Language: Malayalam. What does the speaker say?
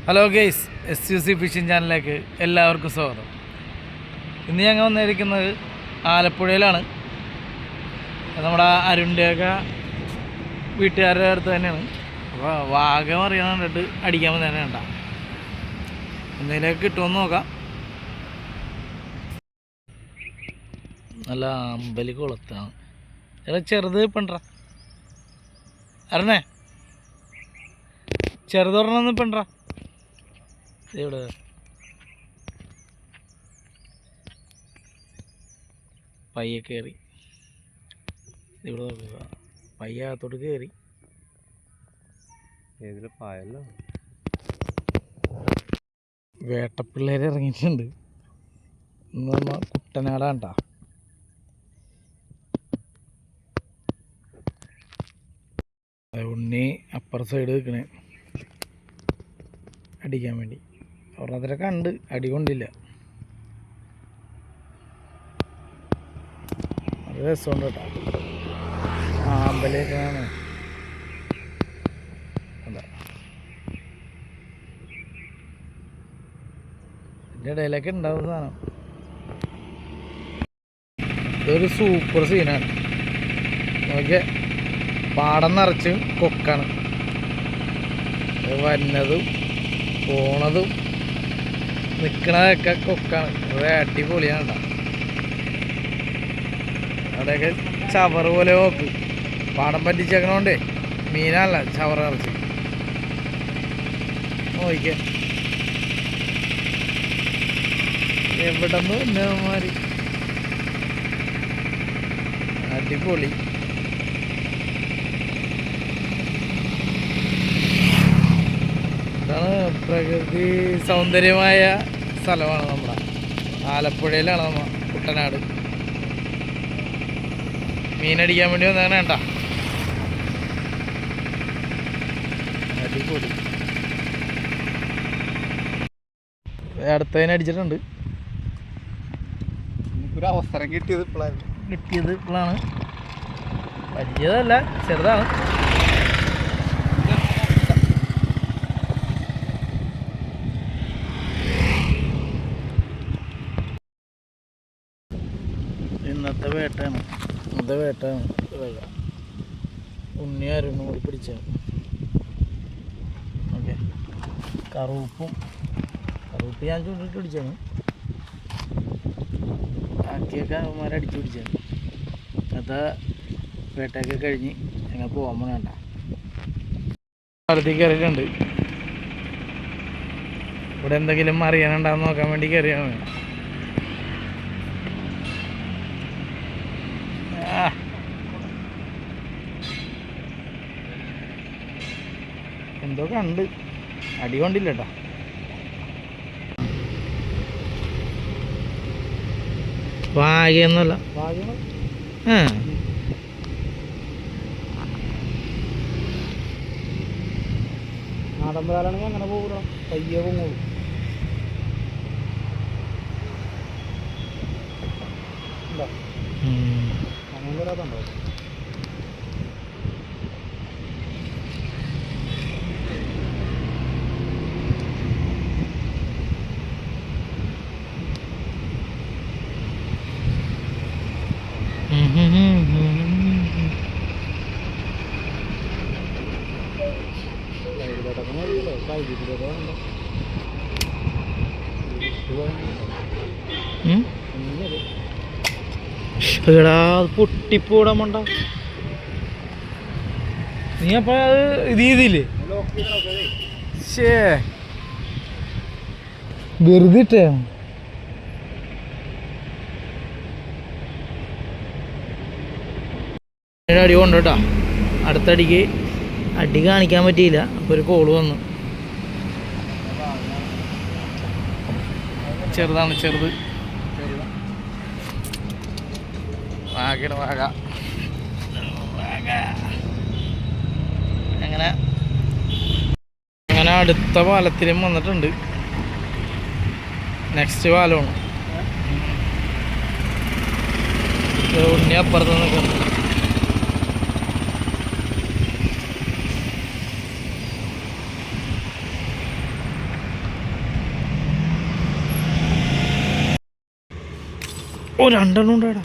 ഹലോ ഗെയ്സ്, SUC ഫിഷിംഗ് ചാനലിലേക്ക് എല്ലാവർക്കും സ്വാഗതം. ഇന്ന് ഞങ്ങൾ വന്നിരിക്കുന്നത് ആലപ്പുഴയിലാണ്. നമ്മുടെ അരുണിൻ്റെയൊക്കെ വീട്ടുകാരുടെ അടുത്ത് തന്നെയാണ്. അപ്പോൾ വാഗം അറിയാൻ കണ്ടിട്ട് അടിക്കാൻ തന്നെ ഉണ്ടാകും. എന്തെങ്കിലുമൊക്കെ കിട്ടുമെന്ന് നോക്കാം. നല്ല അമ്പലി കുളത്താണ്. ചെറുത് പെണ്ട്ര അരണേ, ചെറുതൊരെണ്ണം പെണ്ട്ര. ഇവിടെ പയ്യെ കയറി, ഇവിടെ നോക്കുക, പയ്യ അകത്തോട്ട് കയറി. പായല്ലോ, വേട്ടപ്പിള്ളേർ ഇറങ്ങിയിട്ടുണ്ട്. ഇന്ന് നമ്മ കുട്ടനാടാണ്ടാ. ഉണ്ണി അപ്പുറ സൈഡ് നിൽക്കണേ അടിക്കാൻ വേണ്ടി. ഒരെണ്ണത്തിനെ കണ്ട്, അടി കൊണ്ടില്ല. അത് രസമുണ്ട് കേട്ടോ. അമ്പലേക്കാണ്. അതാ ഇതിൻ്റെ ഇടയിലൊക്കെ ഉണ്ടാവും സാധനം. ഇതൊരു സൂപ്പർ സീനാണ്. നോക്കിയ പാടം നിറച്ച് കൊക്കാണ്. വരുന്നതും പോണതും നിൽക്കണതൊക്കെ കൊക്കാണ്. കുറേ അടിപൊളിയാണ് കേട്ടോ. അവിടെയൊക്കെ ചവറ് പോലെ നോക്ക്. പാടം പറ്റിച്ചേക്കണോണ്ടേ മീനല്ല, ചവറ് നിറച്ച്. നോക്കിക്കേ എവിടെ നിന്ന് അടിപൊളി. ഇതാണ് പ്രകൃതി സൗന്ദര്യമായ സ്ഥലമാണ് നമ്മുടെ ആലപ്പുഴയിലാണ്. നമ്മ കുട്ടനാട് മീനടിക്കാൻ വേണ്ടി വന്നതാണ് കേട്ടാ. അടിപൊളി. അടുത്തതിനെ അടിച്ചിട്ടുണ്ട്. എനിക്കൊരു അവസരം കിട്ടിയത് ഇപ്പോഴാണ്. വലിയതല്ല, ചെറുതാണ്. ഇന്നത്തെ വേട്ടയാണ്. ഉണ്ണി അരുണും കൂടി പിടിച്ചാണ്. ഓക്കെ, കറുപ്പ് ഞാൻ ചൂണ്ടിട്ട് പിടിച്ചാണ്. ബാക്കിയൊക്കെ അവന്മാരെ അടിച്ചു പിടിച്ചാണ്. ഇന്നത്തെ വേട്ടയൊക്കെ കഴിഞ്ഞ് ഞങ്ങൾ പോകാൻ വേണ്ട സ്ഥലത്തേക്ക് കയറിയിട്ടുണ്ട്. ഇവിടെ എന്തെങ്കിലും അറിയാനുണ്ടാകുന്ന നോക്കാൻ വേണ്ടി കയറിയാണ്. എന്തോ കണ്ട്, അടി കൊണ്ടില്ല കേട്ടോ. വാഗയൊന്നുമല്ല, നാടമ്പലാണെങ്കിൽ അങ്ങനെ പോകൂല, പയ്യെ പൊങ്ങോളൂ. അങ്ങനെ വരാത്തുണ്ടോ? പൊട്ടിപ്പൂടമുണ്ട. നീ അപ്പൊ ഇത് ചെയ്തില്ലേ? വെറുതെ ഇട്ടേ. അടി കൊണ്ടു കേട്ടോ. അടുത്തടിക്ക് അടി കാണിക്കാൻ പറ്റിയില്ല. അപ്പോൾ ഒരു കോള് വന്നു. ചെറുതാണ്, ചെറുത് വാഗയുടെ വാഗ. അങ്ങനെ അടുത്ത പാലത്തിലും വന്നിട്ടുണ്ട്. നെക്സ്റ്റ് പാലമാണ്. ഉണ്ണി അപ്പുറത്ത് നിൽക്കുന്നു. ഓ രണ്ടെണ്ണം ഉണ്ടാടാ.